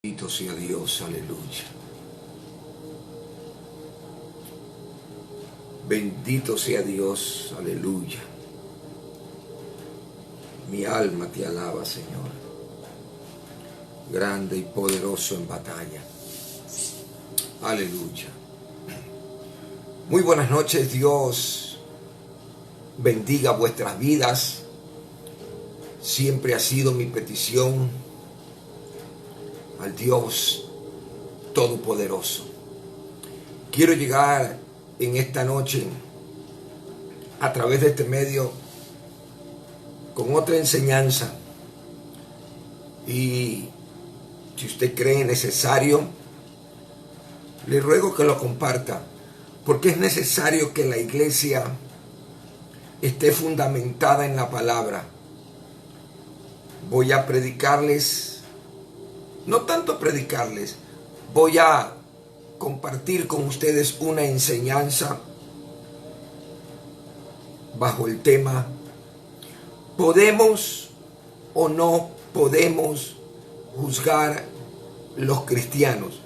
Bendito sea Dios, aleluya. Bendito sea Dios, aleluya. Mi alma te alaba, Señor. Grande y poderoso en batalla. Aleluya. Muy buenas noches, Dios bendiga vuestras vidas. Siempre ha sido mi petición al Dios Todopoderoso. Quiero llegar en esta noche a través de este medio con otra enseñanza, y si usted cree necesario, le ruego que lo comparta, porque es necesario que la iglesia esté fundamentada en la palabra. Voy a predicarles, no tanto predicarles, voy a compartir con ustedes una enseñanza bajo el tema: ¿podemos o no podemos juzgar los cristianos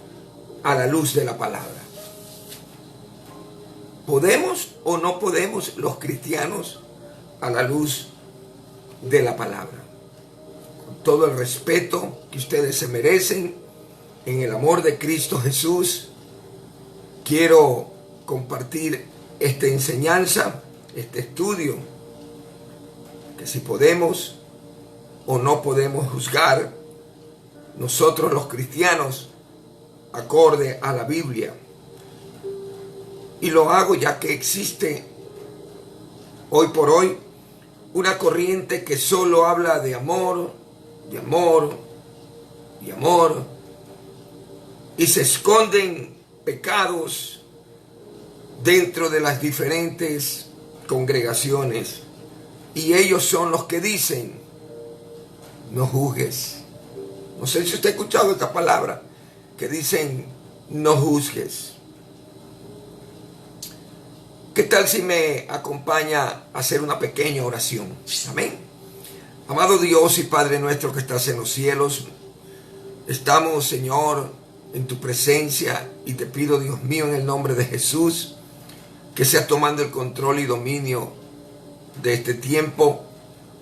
a la luz de la palabra? ¿Podemos o no podemos los cristianos a la luz de la palabra? Con todo el respeto que ustedes se merecen, en el amor de Cristo Jesús, quiero compartir esta enseñanza, este estudio, que si podemos o no podemos juzgar nosotros los cristianos acorde a la Biblia. Y lo hago ya que existe hoy por hoy una corriente que solo habla de amor, de amor y amor, y se esconden pecados dentro de las diferentes congregaciones, y ellos son los que dicen: no juzgues. No sé si usted ha escuchado esta palabra, que dicen: no juzgues. ¿Qué tal si me acompaña a hacer una pequeña oración? Amén. Amado Dios y Padre nuestro que estás en los cielos, estamos, Señor, en tu presencia, y te pido, Dios mío, en el nombre de Jesús, que seas tomando el control y dominio de este tiempo.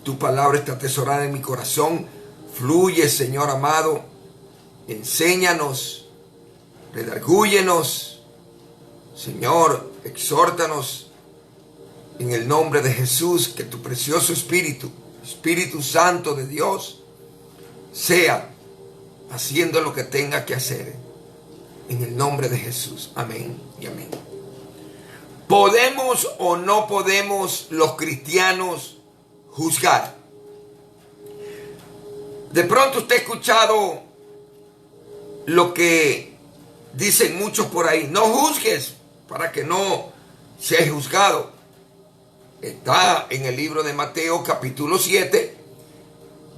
Tu palabra está atesorada en mi corazón. Fluye, Señor amado. Enséñanos, redargúyenos, Señor, exhórtanos en el nombre de Jesús. Que tu precioso Espíritu, Espíritu Santo de Dios, sea haciendo lo que tenga que hacer, en el nombre de Jesús. Amén y amén. ¿Podemos o no podemos los cristianos juzgar? De pronto usted ha escuchado lo que dicen muchos por ahí: no juzgues para que no seas juzgado. Está en el libro de Mateo capítulo 7,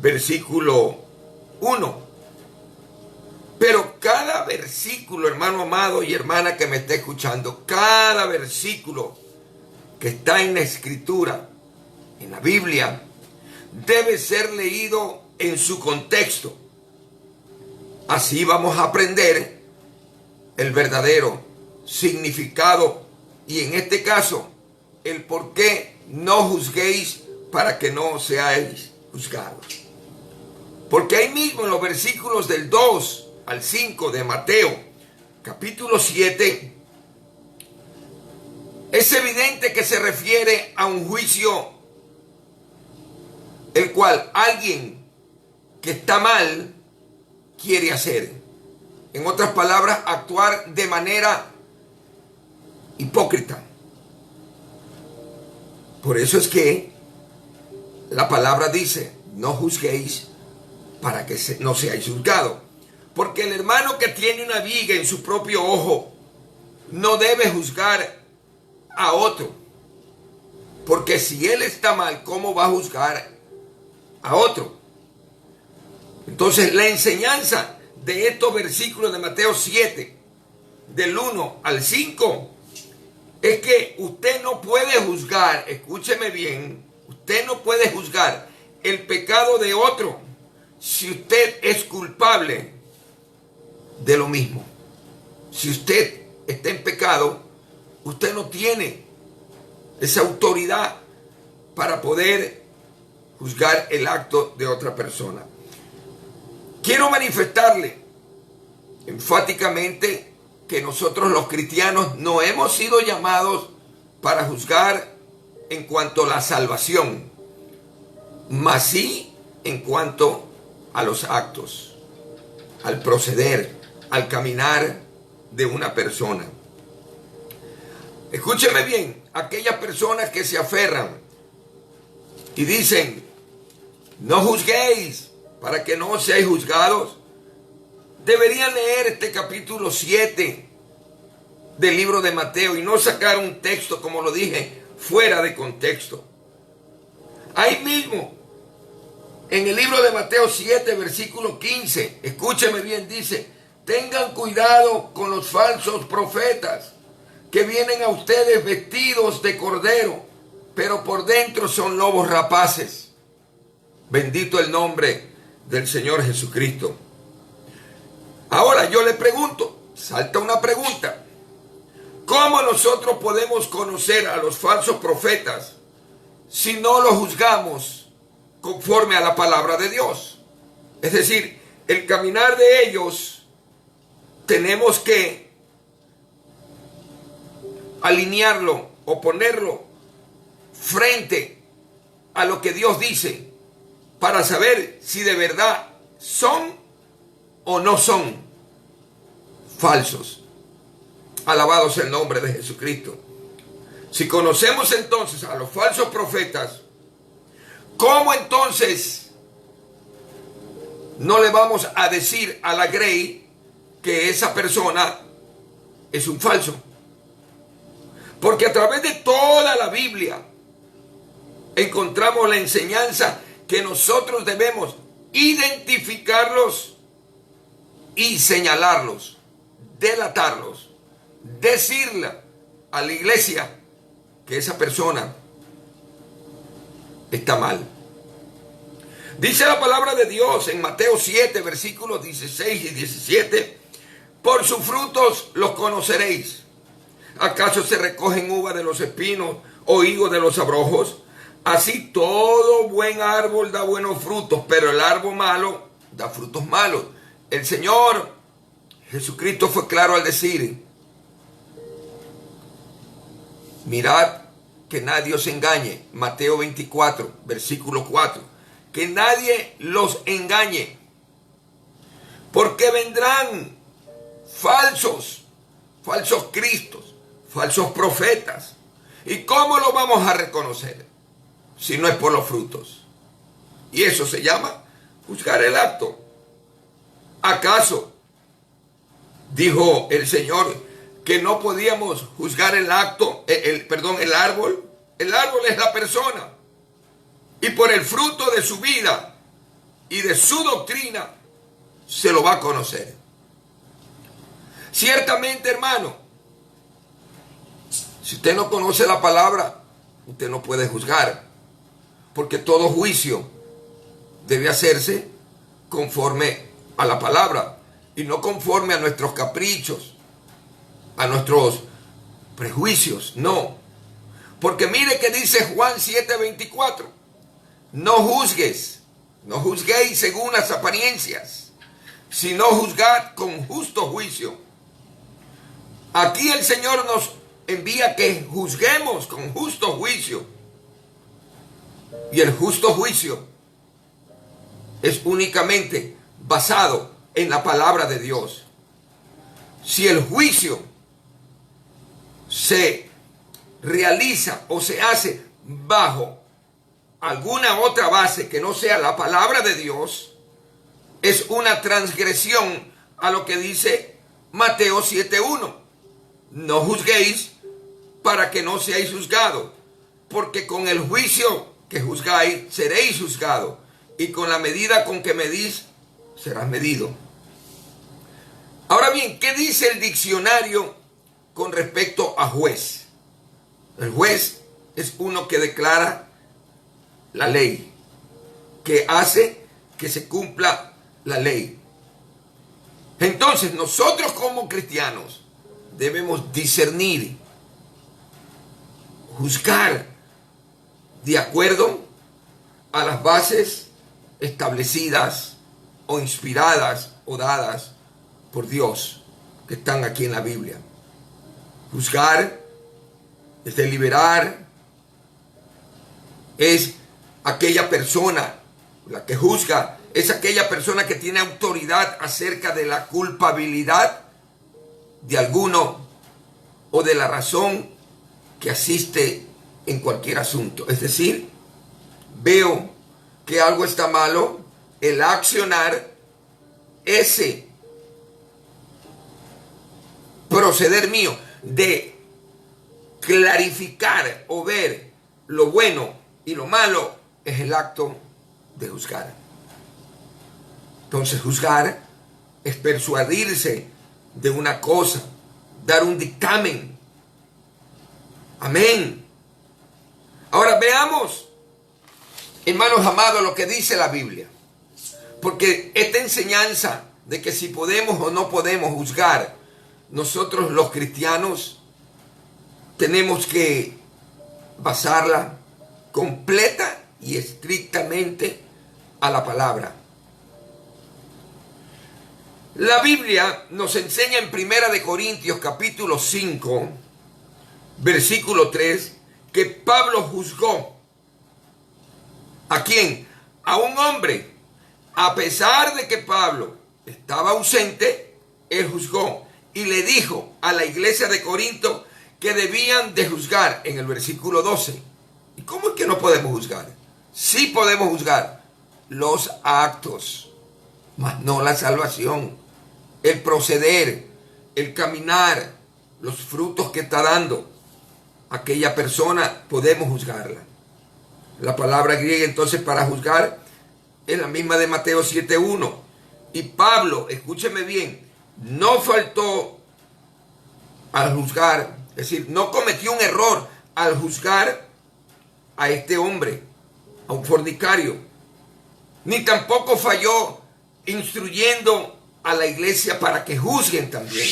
versículo 1. Pero cada versículo, hermano amado y hermana que me está escuchando, cada versículo que está en la Escritura, en la Biblia, debe ser leído en su contexto. Así vamos a aprender el verdadero significado, y en este caso, el por qué no juzguéis para que no seáis juzgados. Porque ahí mismo en los versículos del 2 al 5 de Mateo, capítulo 7, es evidente que se refiere a un juicio el cual alguien que está mal quiere hacer. En otras palabras, actuar de manera hipócrita. Por eso es que la palabra dice: no juzguéis para que no seáis juzgados. Porque el hermano que tiene una viga en su propio ojo no debe juzgar a otro. Porque si él está mal, ¿cómo va a juzgar a otro? Entonces, la enseñanza de estos versículos de Mateo 7, del 1 al 5, es que usted no puede juzgar, escúcheme bien, usted no puede juzgar el pecado de otro si usted es culpable de lo mismo. Si usted está en pecado, usted no tiene esa autoridad para poder juzgar el acto de otra persona. Quiero manifestarle enfáticamente que nosotros los cristianos no hemos sido llamados para juzgar en cuanto a la salvación, mas sí en cuanto a los actos, al proceder, al caminar de una persona. Escúcheme bien, aquellas personas que se aferran y dicen, no juzguéis para que no seáis juzgados, deberían leer este capítulo 7 del libro de Mateo y no sacar un texto, como lo dije, fuera de contexto. Ahí mismo, en el libro de Mateo 7, versículo 15, escúcheme bien, dice, tengan cuidado con los falsos profetas que vienen a ustedes vestidos de cordero, pero por dentro son lobos rapaces. Bendito el nombre del Señor Jesucristo. Ahora yo le pregunto, salta una pregunta. ¿Cómo nosotros podemos conocer a los falsos profetas si no los juzgamos conforme a la palabra de Dios? Es decir, el caminar de ellos tenemos que alinearlo o ponerlo frente a lo que Dios dice para saber si de verdad son o no son falsos. Alabado sea el nombre de Jesucristo. Si conocemos entonces a los falsos profetas, ¿cómo entonces no le vamos a decir a la Grey que esa persona es un falso? Porque a través de toda la Biblia encontramos la enseñanza que nosotros debemos identificarlos y señalarlos, delatarlos, decirle a la iglesia que esa persona está mal. Dice la palabra de Dios en Mateo 7, versículos 16 y 17, por sus frutos los conoceréis. ¿Acaso se recogen uvas de los espinos o higos de los abrojos? Así todo buen árbol da buenos frutos, pero el árbol malo da frutos malos. El Señor Jesucristo fue claro al decir, mirad que nadie os engañe. Mateo 24, versículo 4. Que nadie los engañe, porque vendrán falsos cristos, falsos profetas. ¿Y cómo lo vamos a reconocer? Si no es por los frutos. Y eso se llama juzgar el acto. ¿Acaso dijo el Señor que no podíamos juzgar el acto, el árbol? El árbol es la persona. Y por el fruto de su vida y de su doctrina se lo va a conocer. Ciertamente, hermano, si usted no conoce la palabra, usted no puede juzgar. Porque todo juicio debe hacerse conforme a la palabra y no conforme a nuestros caprichos, a nuestros prejuicios, no. Porque mire que dice Juan 7:24, no juzguéis según las apariencias, sino juzgad con justo juicio. Aquí el Señor nos envía que juzguemos con justo juicio. Y el justo juicio es únicamente basado en la palabra de Dios. Si el juicio se realiza o se hace bajo alguna otra base que no sea la palabra de Dios, es una transgresión a lo que dice Mateo 7:1. No juzguéis para que no seáis juzgados, porque con el juicio que juzgáis seréis juzgados, y con la medida con que medís serás medido. Ahora bien, ¿qué dice el diccionario con respecto a juez? El juez es uno que declara la ley, que hace que se cumpla la ley. Entonces nosotros como cristianos debemos discernir, juzgar de acuerdo a las bases establecidas o inspiradas o dadas por Dios que están aquí en la Biblia. Juzgar es deliberar, es aquella persona, la que juzga, es aquella persona que tiene autoridad acerca de la culpabilidad de alguno o de la razón que asiste en cualquier asunto. Es decir, veo que algo está malo, el accionar, ese proceder mío de clarificar o ver lo bueno y lo malo es el acto de juzgar. Entonces juzgar es persuadirse de una cosa, dar un dictamen. Amén. Ahora veamos, hermanos amados, lo que dice la Biblia. Porque esta enseñanza de que si podemos o no podemos juzgar, nosotros los cristianos tenemos que basarla completa y estrictamente a la palabra. La Biblia nos enseña en 1 Corintios capítulo 5, versículo 3, que Pablo juzgó. ¿A quién? A un hombre. A pesar de que Pablo estaba ausente, él juzgó y le dijo a la iglesia de Corinto que debían de juzgar en el versículo 12. ¿Y cómo es que no podemos juzgar? Sí podemos juzgar los actos, mas no la salvación, el proceder, el caminar, los frutos que está dando aquella persona, podemos juzgarla. La palabra griega entonces para juzgar es la misma de Mateo 7:1. Y Pablo, escúcheme bien, no faltó al juzgar, es decir, no cometió un error al juzgar a este hombre, a un fornicario, ni tampoco falló instruyendo a la iglesia para que juzguen también,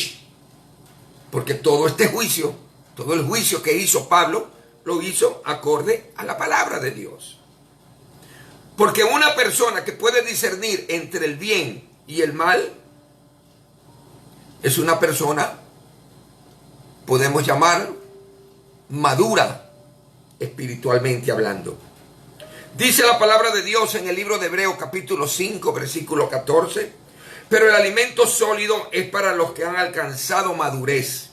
porque todo este juicio, todo el juicio que hizo Pablo, lo hizo acorde a la palabra de Dios. Porque una persona que puede discernir entre el bien y el mal es una persona, podemos llamar, madura espiritualmente hablando. Dice la palabra de Dios en el libro de Hebreos capítulo 5, versículo 14, pero el alimento sólido es para los que han alcanzado madurez,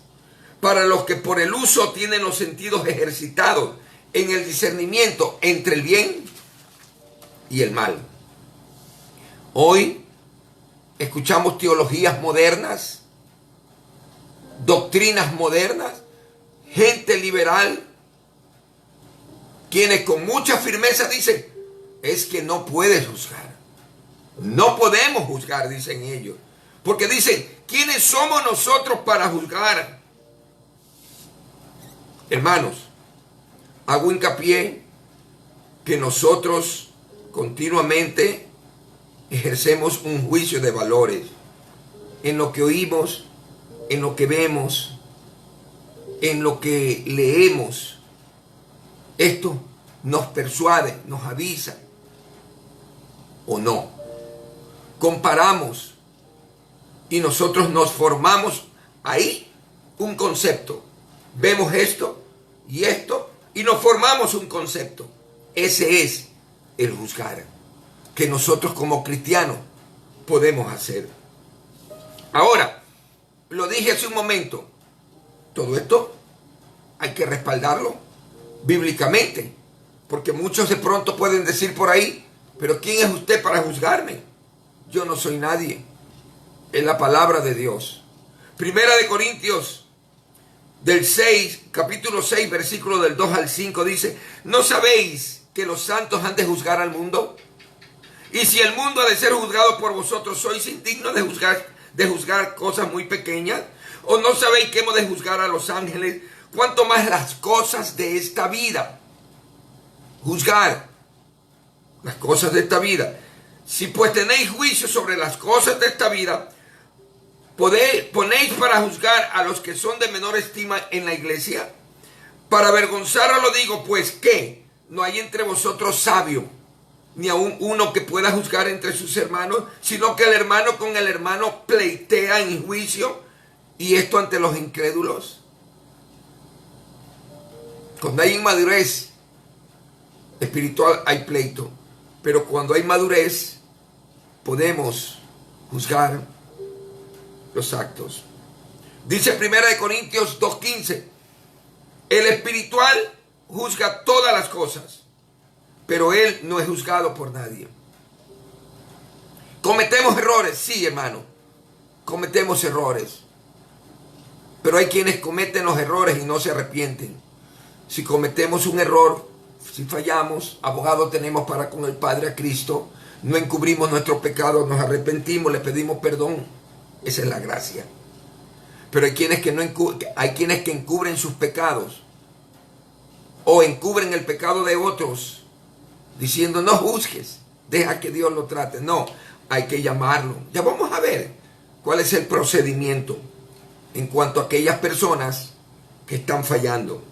para los que por el uso tienen los sentidos ejercitados en el discernimiento entre el bien y el mal. Hoy escuchamos teologías modernas, doctrinas modernas, gente liberal, quienes con mucha firmeza dicen, es que no puedes juzgar. No podemos juzgar, dicen ellos. Porque dicen, ¿quiénes somos nosotros para juzgar? Hermanos, hago hincapié que nosotros continuamente ejercemos un juicio de valores en lo que oímos, en lo que vemos, en lo que leemos. Esto nos persuade, nos avisa o no. Comparamos y nosotros nos formamos ahí un concepto. Vemos esto y nos formamos un concepto. Ese es el juzgar que nosotros como cristianos podemos hacer. Ahora, lo dije hace un momento, todo esto hay que respaldarlo bíblicamente, porque muchos de pronto pueden decir por ahí, pero ¿quién es usted para juzgarme? Yo no soy nadie. Es la palabra de Dios. 1 Corintios del 6, capítulo 6, versículo del 2 al 5 dice, ¿no sabéis que los santos han de juzgar al mundo? Y si el mundo ha de ser juzgado por vosotros, ¿sois indignos de juzgar cosas muy pequeñas? ¿O no sabéis que hemos de juzgar a los ángeles? Cuanto más las cosas de esta vida. Juzgar las cosas de esta vida. Si pues tenéis juicio sobre las cosas de esta vida, ¿Ponéis para juzgar a los que son de menor estima en la iglesia? Para avergonzaros lo digo, pues que no hay entre vosotros sabio, ni aun uno que pueda juzgar entre sus hermanos, sino que el hermano con el hermano pleitea en juicio, y esto ante los incrédulos. Cuando hay inmadurez espiritual hay pleito, pero cuando hay madurez podemos juzgar los actos. Dice 1 Corintios 2:15, el espiritual juzga todas las cosas, pero él no es juzgado por nadie. ¿Cometemos errores? Sí, hermano, cometemos errores, pero hay quienes cometen los errores y no se arrepienten. Si cometemos un error, si fallamos, abogado tenemos para con el Padre, a Cristo. No encubrimos nuestro pecado, nos arrepentimos, le pedimos perdón. Esa es la gracia. Pero hay quienes que encubren sus pecados o encubren el pecado de otros, diciendo no juzgues, deja que Dios lo trate. No, hay que llamarlo. Ya vamos a ver cuál es el procedimiento en cuanto a aquellas personas que están fallando.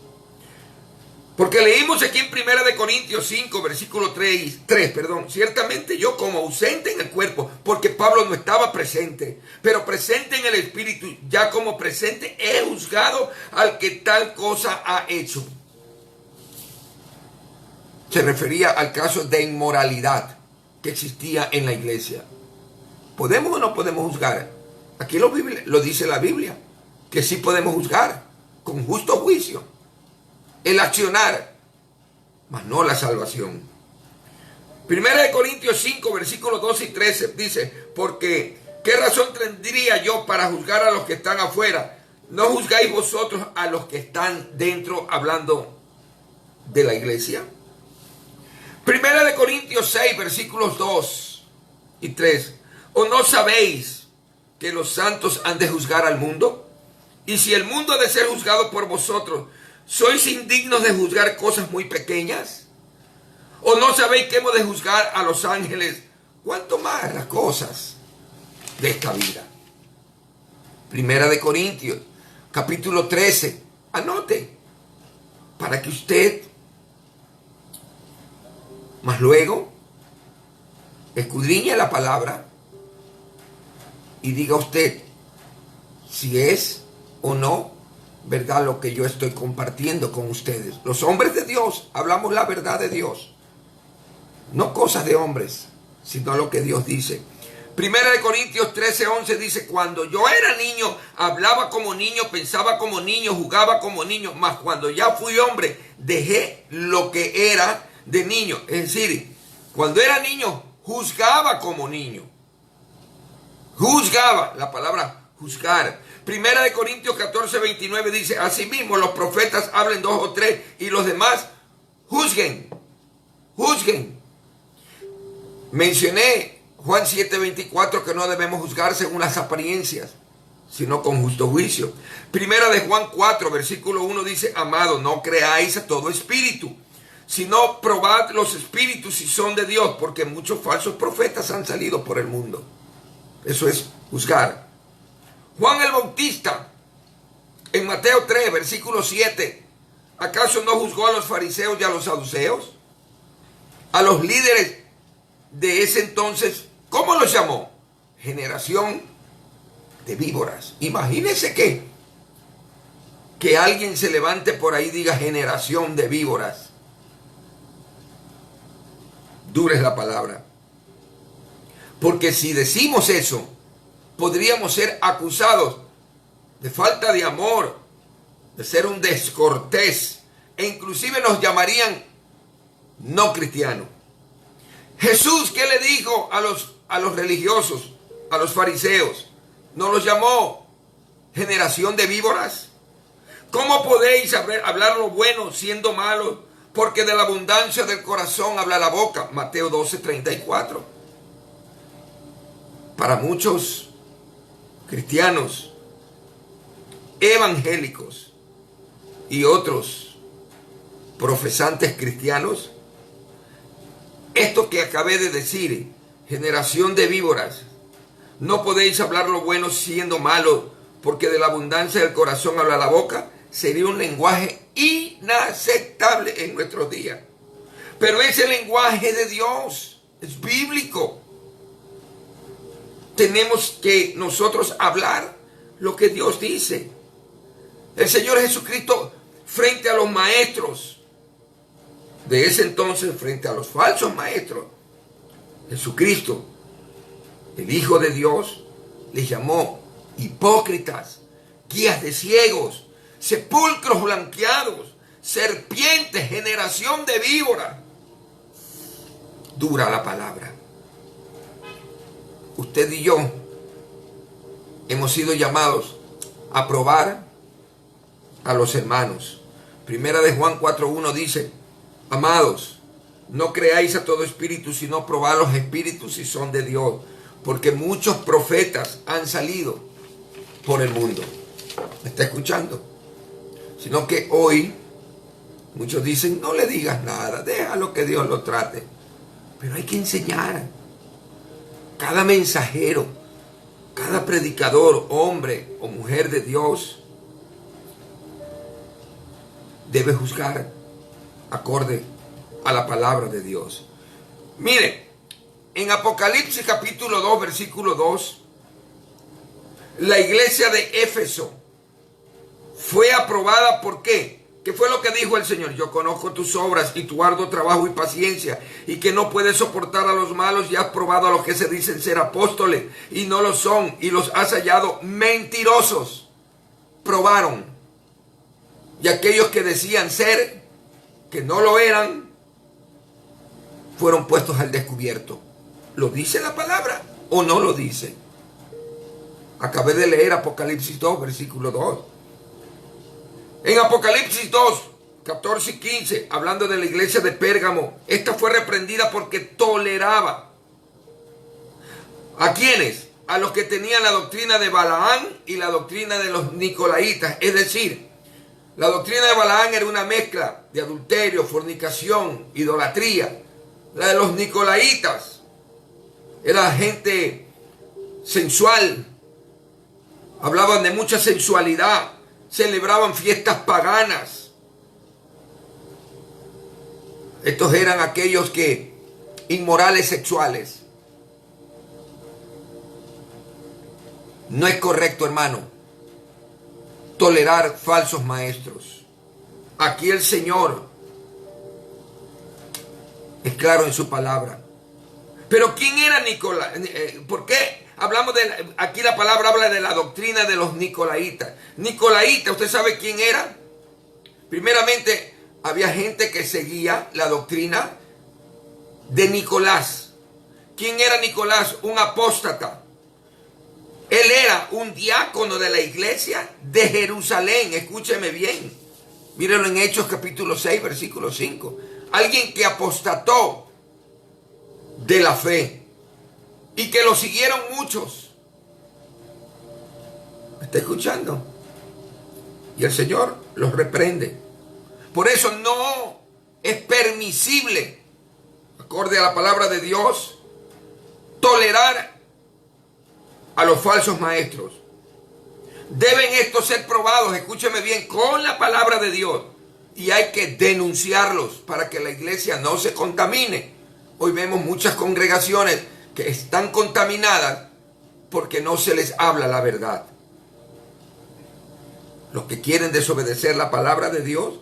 Porque leímos aquí en 1 Corintios 5, versículo 3, ciertamente yo como ausente en el cuerpo, porque Pablo no estaba presente, pero presente en el espíritu, ya como presente he juzgado al que tal cosa ha hecho. Se refería al caso de inmoralidad que existía en la iglesia. ¿Podemos o no podemos juzgar? Aquí lo dice la Biblia, que sí podemos juzgar con justo juicio. El accionar, mas no la salvación. 1 Corintios 5, versículos 12 y 13 dice, porque ¿qué razón tendría yo para juzgar a los que están afuera? ¿No juzgáis vosotros a los que están dentro, hablando de la iglesia? 1 Corintios 6, versículos 2 y 3. ¿O no sabéis que los santos han de juzgar al mundo? Y si el mundo ha de ser juzgado por vosotros, ¿sois indignos de juzgar cosas muy pequeñas? ¿O no sabéis que hemos de juzgar a los ángeles? ¿Cuánto más las cosas de esta vida? 1 Corintios, capítulo 13. Anote, para que usted, más luego, escudriñe la palabra y diga usted si es o no verdad lo que yo estoy compartiendo con ustedes. Los hombres de Dios hablamos la verdad de Dios, no cosas de hombres, sino lo que Dios dice. 1 Corintios 13:11 dice, cuando yo era niño, hablaba como niño, pensaba como niño, jugaba como niño, mas cuando ya fui hombre, dejé lo que era de niño. Es decir, cuando era niño, juzgaba como niño. Juzgaba, la palabra juzgar. 1 Corintios 14:29 dice, asimismo los profetas hablen 2 o 3 y los demás juzguen. Mencioné Juan 7:24 que no debemos juzgar según las apariencias, sino con justo juicio. 1 Juan 4, versículo 1 dice, amado, no creáis a todo espíritu, sino probad los espíritus si son de Dios, porque muchos falsos profetas han salido por el mundo. Eso es juzgar. Juan el Bautista, en Mateo 3, versículo 7, ¿acaso no juzgó a los fariseos y a los saduceos? A los líderes de ese entonces, ¿cómo los llamó? Generación de víboras. Imagínense que alguien se levante por ahí y diga generación de víboras. Dura es la palabra. Porque si decimos eso, podríamos ser acusados de falta de amor, de ser un descortés, e inclusive nos llamarían no cristianos. Jesús, ¿qué le dijo a los religiosos, a los fariseos? ¿No los llamó generación de víboras? ¿Cómo podéis hablar lo bueno siendo malos? Porque de la abundancia del corazón habla la boca. Mateo 12:34. Para muchos cristianos evangélicos y otros profesantes cristianos, esto que acabé de decir, generación de víboras, No podéis hablar lo bueno siendo malo, porque de la abundancia del corazón habla la boca. Sería un lenguaje inaceptable en nuestros días. Pero es el lenguaje de Dios, es bíblico. Tenemos que nosotros hablar lo que Dios dice. El Señor Jesucristo, frente a los maestros de ese entonces, frente a los falsos maestros, Jesucristo, el Hijo de Dios, les llamó hipócritas, guías de ciegos, sepulcros blanqueados, serpientes, generación de víboras. Dura la palabra. Usted y yo hemos sido llamados a probar a los hermanos. Primera de Juan 4:1 dice: amados, no creáis a todo espíritu, sino probad los espíritus si son de Dios, porque muchos profetas han salido por el mundo. ¿Me está escuchando? Sino que hoy muchos dicen: no le digas nada, déjalo que Dios lo trate. Pero hay que enseñar. Cada mensajero, cada predicador, hombre o mujer de Dios, debe juzgar acorde a la palabra de Dios. Mire, en Apocalipsis capítulo 2, versículo 2, la iglesia de Éfeso fue aprobada. ¿Por qué? ¿Qué fue lo que dijo el Señor? Yo conozco tus obras y tu arduo trabajo y paciencia, y que no puedes soportar a los malos, y has probado a los que se dicen ser apóstoles y no lo son, y los has hallado mentirosos. Probaron. Y aquellos que decían ser, que no lo eran, fueron puestos al descubierto. ¿Lo dice la palabra o no lo dice? Acabé de leer Apocalipsis 2, versículo 2. En Apocalipsis 2, 14 y 15, hablando de la iglesia de Pérgamo, esta fue reprendida porque toleraba. ¿A quiénes? A los que tenían la doctrina de Balaán y la doctrina de los Nicolaitas. Es decir, la doctrina de Balaán era una mezcla de adulterio, fornicación, idolatría. La de los Nicolaitas era gente sensual. Hablaban de mucha sensualidad. Celebraban fiestas paganas. Estos eran aquellos que inmorales sexuales. No es correcto, hermano, tolerar falsos maestros. Aquí el Señor es claro en su palabra. Pero ¿quién era Nicolás? ¿Por qué? Hablamos de, aquí la palabra habla de la doctrina de los Nicolaitas. Nicolaitas, ¿usted sabe quién era? Primeramente, había gente que seguía la doctrina de Nicolás. ¿Quién era Nicolás? Un apóstata. Él era un diácono de la iglesia de Jerusalén. Escúcheme bien. Mírenlo en Hechos capítulo 6, versículo 5. Alguien que apostató de la fe. Y que lo siguieron muchos. ¿Me está escuchando? Y el Señor los reprende. Por eso no es permisible, acorde a la palabra de Dios, tolerar a los falsos maestros. Deben estos ser probados, escúcheme bien, con la palabra de Dios. Y hay que denunciarlos para que la iglesia no se contamine. Hoy vemos muchas congregaciones que están contaminadas porque no se les habla la verdad. Los que quieren desobedecer la palabra de Dios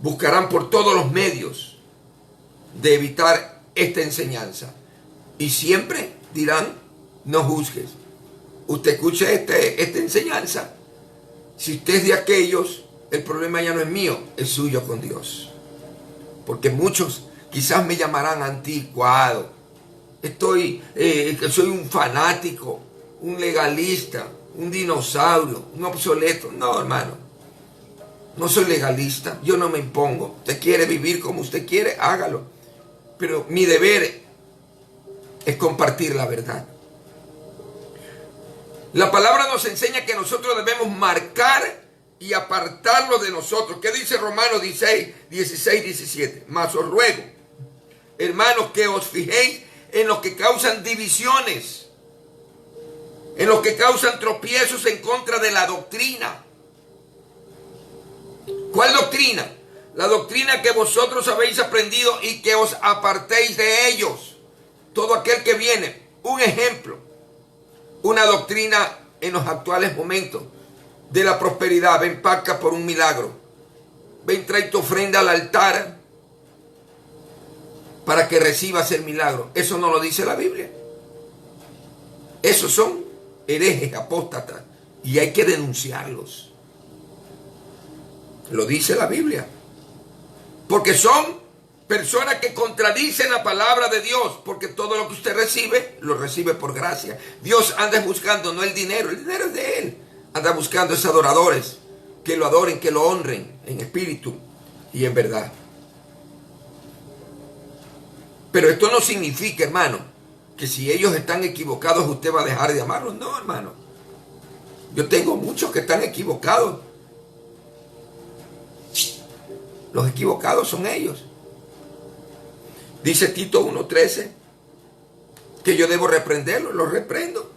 buscarán por todos los medios de evitar esta enseñanza. Y siempre dirán: no juzgues. Usted escucha esta enseñanza. Si usted es de aquellos, el problema ya no es mío, es suyo con Dios. Porque muchos quizás me llamarán anticuado. Soy un fanático, un legalista, un dinosaurio, un obsoleto. No, hermano, no soy legalista, yo no me impongo. Usted quiere vivir como usted quiere, hágalo. Pero mi deber es compartir la verdad. La palabra nos enseña que nosotros debemos marcar y apartarlo de nosotros. ¿Qué dice Romanos 16, 17? Mas os ruego, hermanos, que os fijéis en los que causan divisiones en los que causan tropiezos en contra de la doctrina. ¿Cuál doctrina? La doctrina que vosotros habéis aprendido y que os apartéis de ellos. Todo aquel que viene, un ejemplo, una doctrina en los actuales momentos de la prosperidad. Ven, paga por un milagro. Ven, trae tu ofrenda al altar para que recibas el milagro. Eso no lo dice la Biblia. Esos son herejes, apóstatas, y hay que denunciarlos. Lo dice la Biblia. Porque son personas que contradicen la palabra de Dios, porque todo lo que usted recibe, lo recibe por gracia. Dios anda buscando no el dinero es de Él. Anda buscando esos adoradores, que lo adoren, que lo honren en espíritu y en verdad. Pero esto no significa, hermano, que si ellos están equivocados usted va a dejar de amarlos. No, hermano. Yo tengo muchos que están equivocados. Los equivocados son ellos. Dice Tito 1:13 que yo debo reprenderlos. Los reprendo.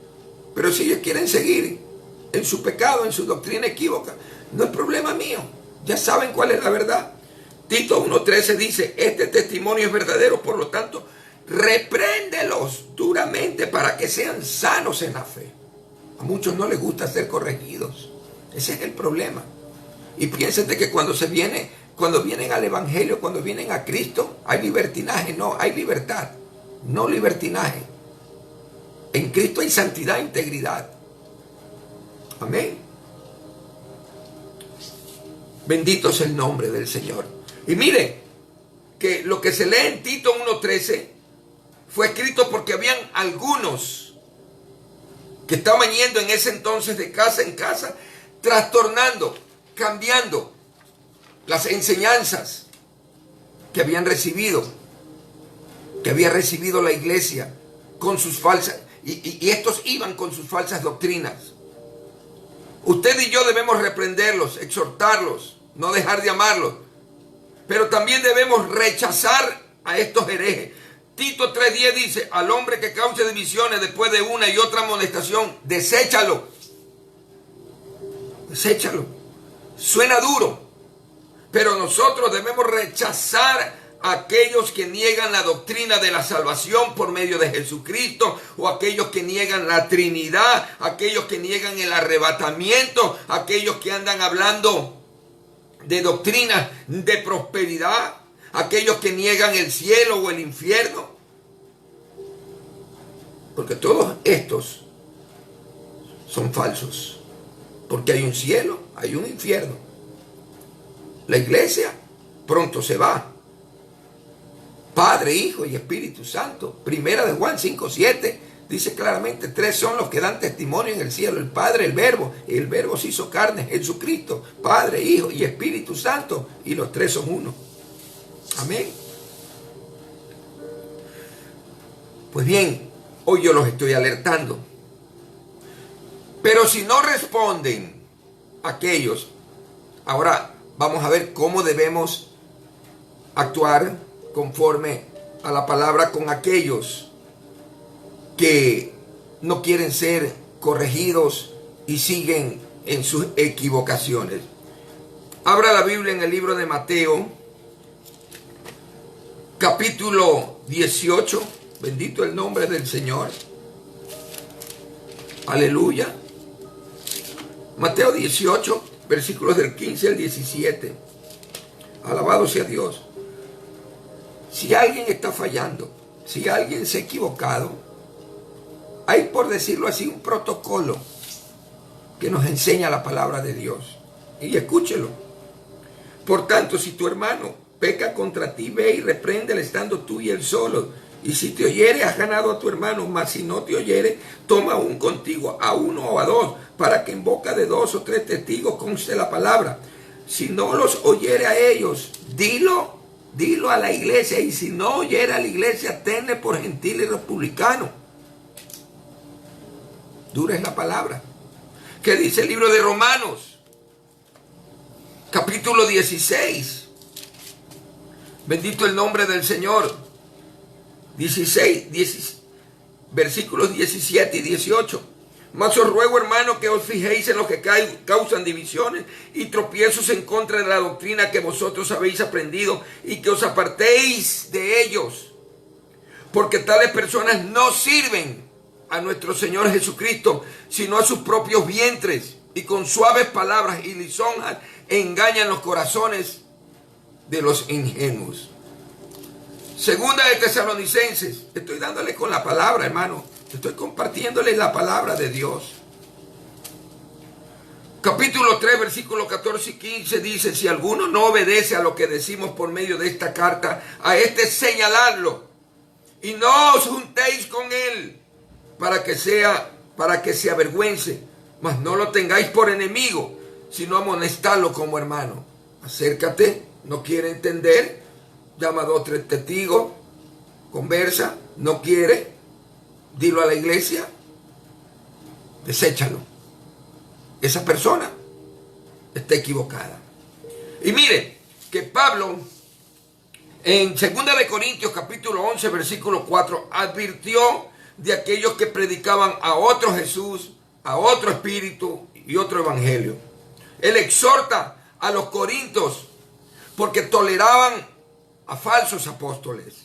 Pero si ellos quieren seguir en su pecado, en su doctrina equívoca, no es problema mío. Ya saben cuál es la verdad. Tito 1:13 dice, este testimonio es verdadero, por lo tanto, repréndelos duramente para que sean sanos en la fe. A muchos no les gusta ser corregidos. Ese es el problema. Y piénsate que cuando vienen al Evangelio, cuando vienen a Cristo, hay libertinaje. No, hay libertad, no libertinaje. En Cristo hay santidad e integridad. Amén. Bendito es el nombre del Señor. Y mire, que lo que se lee en Tito 1:13 fue escrito porque habían algunos que estaban yendo en ese entonces de casa en casa, trastornando, cambiando las enseñanzas que habían recibido, que había recibido la iglesia con sus falsas, y estos iban con sus falsas doctrinas. Usted y yo debemos reprenderlos, exhortarlos, no dejar de amarlos, pero también debemos rechazar a estos herejes. Tito 3:10 dice, al hombre que cause divisiones después de una y otra amonestación, deséchalo. Deséchalo. Suena duro, pero nosotros debemos rechazar a aquellos que niegan la doctrina de la salvación por medio de Jesucristo, o aquellos que niegan la Trinidad, aquellos que niegan el arrebatamiento, aquellos que andan hablando de doctrinas de prosperidad, aquellos que niegan el cielo o el infierno. Porque todos estos son falsos. Porque hay un cielo, hay un infierno. La iglesia pronto se va. Padre, Hijo y Espíritu Santo. Primera de Juan 5:7 dice claramente, tres son los que dan testimonio en el cielo: el Padre, el Verbo, y el Verbo se hizo carne, Jesucristo, Padre, Hijo y Espíritu Santo, y los tres son uno. Amén. Pues bien, hoy yo los estoy alertando. Pero si no responden aquellos, ahora vamos a ver cómo debemos actuar conforme a la palabra con aquellos que no quieren ser corregidos y siguen en sus equivocaciones. Abra la Biblia en el libro de Mateo, capítulo 18. Bendito el nombre del Señor. Aleluya. Mateo 18, versículos del 15 al 17. Alabado sea Dios. Si alguien está fallando, si alguien se ha equivocado, hay, por decirlo así, un protocolo que nos enseña la palabra de Dios. Y escúchelo. Por tanto, si tu hermano peca contra ti, ve y repréndele estando tú y él solo. Y si te oyere, has ganado a tu hermano. Mas si no te oyere, toma un contigo, a uno o a dos, para que en boca de 2 o 3 testigos conste la palabra. Si no los oyere a ellos, dilo a la iglesia. Y si no oyere a la iglesia, tenle por gentil y republicano. Dura es la palabra. ¿Qué dice el libro de Romanos? Capítulo 16. Bendito el nombre del Señor. 16, versículos 17 y 18. Mas os ruego, hermano, que os fijéis en los que causan divisiones y tropiezos en contra de la doctrina que vosotros habéis aprendido, y que os apartéis de ellos, porque tales personas no sirven a nuestro Señor Jesucristo, sino a sus propios vientres, y con suaves palabras y lisonjas engañan los corazones de los ingenuos. Segunda de Tesalonicenses. Estoy dándole con la palabra, hermano. Estoy compartiéndoles la palabra de Dios. Capítulo 3, versículos 14 y 15 dice: si alguno no obedece a lo que decimos por medio de esta carta, a este señaladlo, y no os juntéis con él, para que se avergüence, mas no lo tengáis por enemigo, sino amonestadlo como hermano. Acércate, no quiere entender, llama a 2 o 3 testigos, conversa, no quiere, dilo a la iglesia, deséchalo. Esa persona está equivocada. Y mire que Pablo en 2 de Corintios capítulo 11 versículo 4 advirtió de aquellos que predicaban a otro Jesús, a otro espíritu y otro evangelio. Él exhorta a los corintios porque toleraban a falsos apóstoles.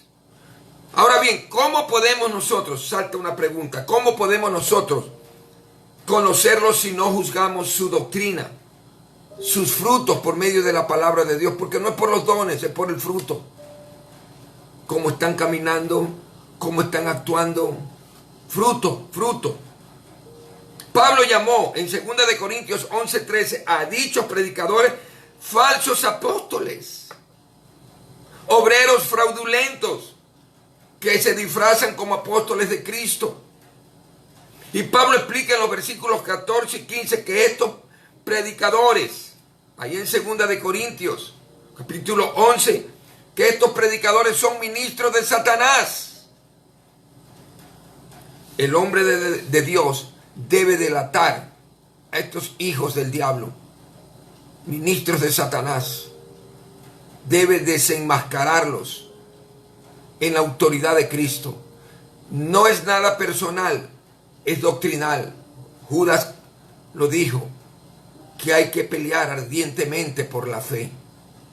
Ahora bien, ¿cómo podemos nosotros, salta una pregunta, cómo podemos nosotros conocerlos si no juzgamos su doctrina, sus frutos por medio de la palabra de Dios? Porque no es por los dones, es por el fruto. Cómo están caminando, cómo están actuando. Fruto, fruto. Pablo llamó en 2 de Corintios 11:13 a dichos predicadores falsos apóstoles, obreros fraudulentos que se disfrazan como apóstoles de Cristo. Y Pablo explica en los versículos 14 y 15 que estos predicadores, ahí en 2 de Corintios capítulo 11, que estos predicadores son ministros de Satanás. El hombre de Dios debe delatar a estos hijos del diablo, ministros de Satanás. Debe desenmascararlos en la autoridad de Cristo. No es nada personal, es doctrinal. Judas lo dijo, que hay que pelear ardientemente por la fe.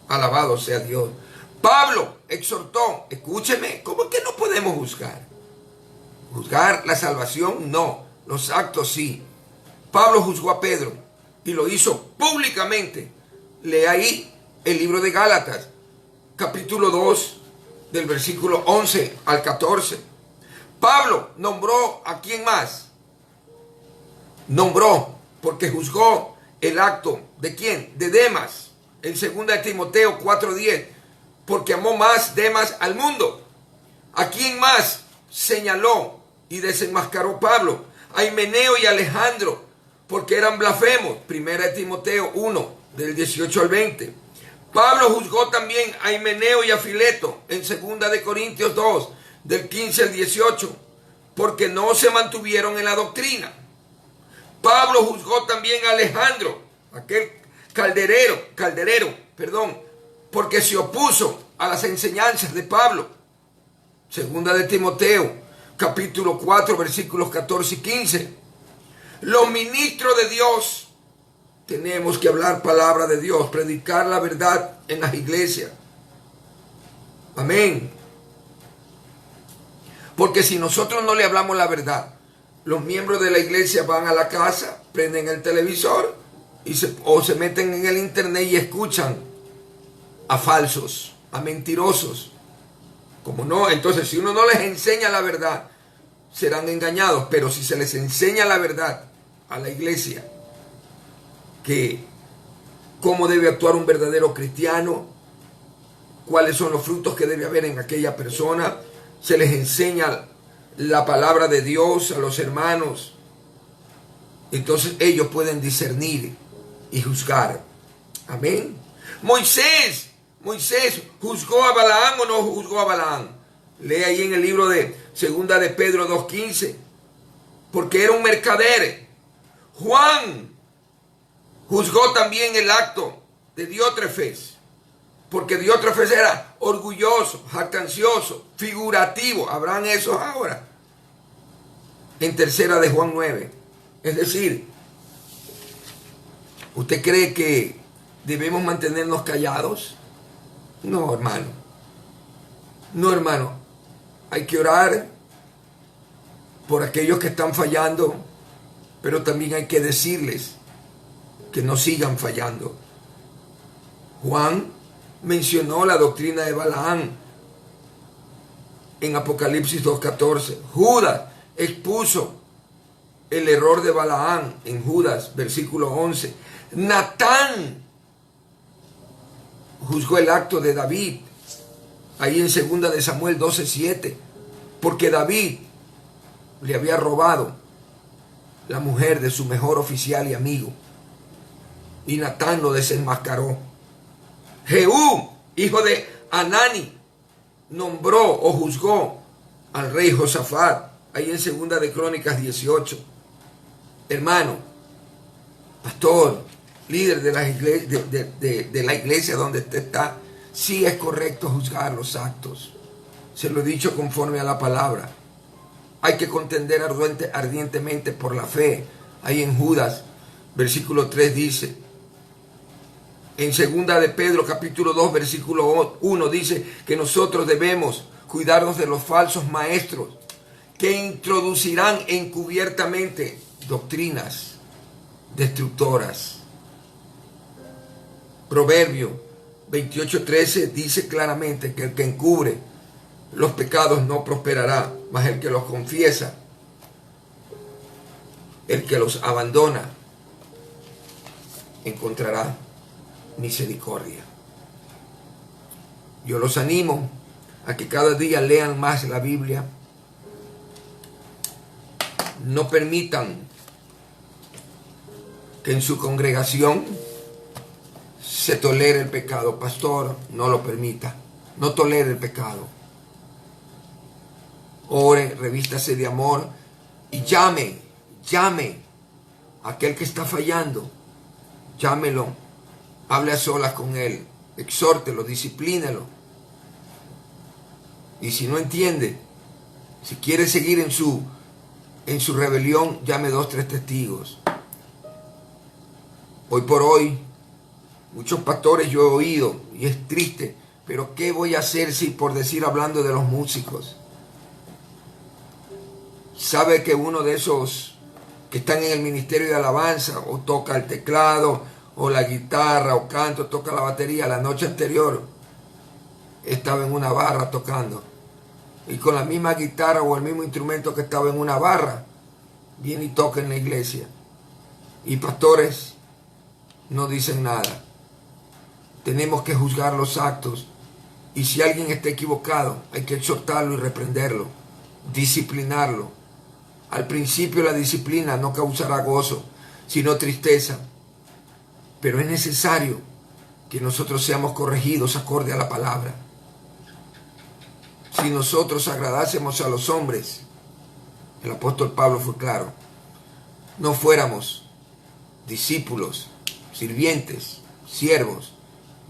Alabado sea Dios. Pablo exhortó, escúcheme, ¿cómo es que no podemos juzgar? Juzgar la salvación, no. Los actos, sí. Pablo juzgó a Pedro y lo hizo públicamente. Lee ahí el libro de Gálatas, capítulo 2, del versículo 11 al 14. Pablo nombró a quién más. Nombró porque juzgó el acto de quién, de Demas, en 2 de Timoteo 4:10, porque amó más Demas al mundo. ¿A quién más señaló y desenmascaró Pablo? A Himeneo y Alejandro, porque eran blasfemos. 1 de Timoteo 1, del 18 al 20. Pablo juzgó también a Himeneo y a Fileto en 2 de Corintios 2, del 15 al 18, porque no se mantuvieron en la doctrina. Pablo juzgó también a Alejandro, aquel calderero, porque se opuso a las enseñanzas de Pablo. 2 de Timoteo, capítulo 4, versículos 14 y 15. Los ministros de Dios tenemos que hablar palabra de Dios, predicar la verdad en las iglesias. Amén. Porque si nosotros no le hablamos la verdad, los miembros de la iglesia van a la casa, prenden el televisor o se meten en el internet y escuchan a falsos, a mentirosos. Como no, entonces si uno no les enseña la verdad, serán engañados. Pero si se les enseña la verdad a la iglesia, que cómo debe actuar un verdadero cristiano, cuáles son los frutos que debe haber en aquella persona, se les enseña la palabra de Dios a los hermanos, entonces ellos pueden discernir y juzgar. Amén. Moisés juzgó a Balaam o no juzgó a Balaam. Lee ahí en el libro de 2 de Pedro 2:15, porque era un mercader. Juan juzgó también el acto de Diótrefes, porque Diótrefes era orgulloso, jactancioso, figurativo. ¿Habrán esos ahora? En 3 de Juan 9, Es decir, ¿usted cree que debemos mantenernos callados? No, hermano. No, hermano. Hay que orar por aquellos que están fallando, pero también hay que decirles que no sigan fallando. Juan mencionó la doctrina de Balaam en Apocalipsis 2:14. Judas expuso el error de Balaam en Judas, versículo 11. Natán juzgó el acto de David, ahí en 2 de Samuel 12:7, porque David le había robado la mujer de su mejor oficial y amigo, y Natán lo desenmascaró. Jehú, hijo de Anani, nombró o juzgó al rey Josafat, ahí en 2 de Crónicas 18. Hermano, pastor, líder de la iglesia donde usted está, sí es correcto juzgar los actos. Se lo he dicho conforme a la palabra. Hay que contender ardientemente por la fe. Ahí en Judas, versículo 3 dice. En 2 de Pedro, capítulo 2, versículo 1 dice que nosotros debemos cuidarnos de los falsos maestros que introducirán encubiertamente doctrinas destructoras. Proverbio 28:13 dice claramente que el que encubre los pecados no prosperará, mas el que los confiesa, el que los abandona, encontrará misericordia. Yo los animo a que cada día lean más la Biblia. No permitan que en su congregación se tolere el pecado. Pastor, no lo permita. No tolere el pecado. Ore, revístase de amor y llame a aquel que está fallando. Llámelo, hable a solas con él, exhórtelo, disciplínelo. Y si no entiende, si quiere seguir en su rebelión, llame 2, 3 testigos. Hoy por hoy, muchos pastores yo he oído, y es triste, pero ¿qué voy a hacer si, por decir, hablando de los músicos, sabe que uno de esos que están en el ministerio de alabanza, o toca el teclado, o la guitarra, o canta, toca la batería, la noche anterior estaba en una barra tocando, y con la misma guitarra o el mismo instrumento que estaba en una barra, viene y toca en la iglesia, y pastores no dicen nada? Tenemos que juzgar los actos, y si alguien está equivocado, hay que exhortarlo y reprenderlo, disciplinarlo. Al principio la disciplina no causará gozo, sino tristeza, pero es necesario que nosotros seamos corregidos acorde a la palabra. Si nosotros agradásemos a los hombres, el apóstol Pablo fue claro, no fuéramos discípulos, sirvientes, siervos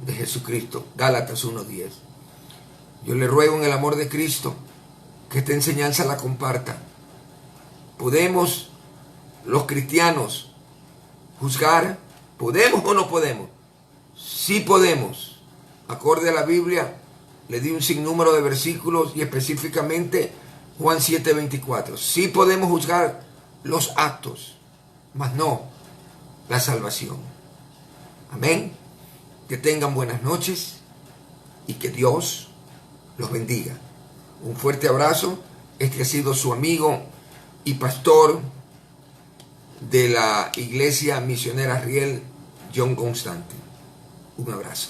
de Jesucristo. Gálatas 1:10. Yo le ruego en el amor de Cristo que esta enseñanza la comparta. ¿Podemos los cristianos juzgar? ¿Podemos o no podemos? Sí podemos. Acorde a la Biblia, le di un sinnúmero de versículos y específicamente Juan 7:24. Sí podemos juzgar los actos, mas no la salvación. Amén. Que tengan buenas noches y que Dios los bendiga. Un fuerte abrazo. Este ha sido su amigo y pastor de la Iglesia Misionera Riel, John Constante. Un abrazo.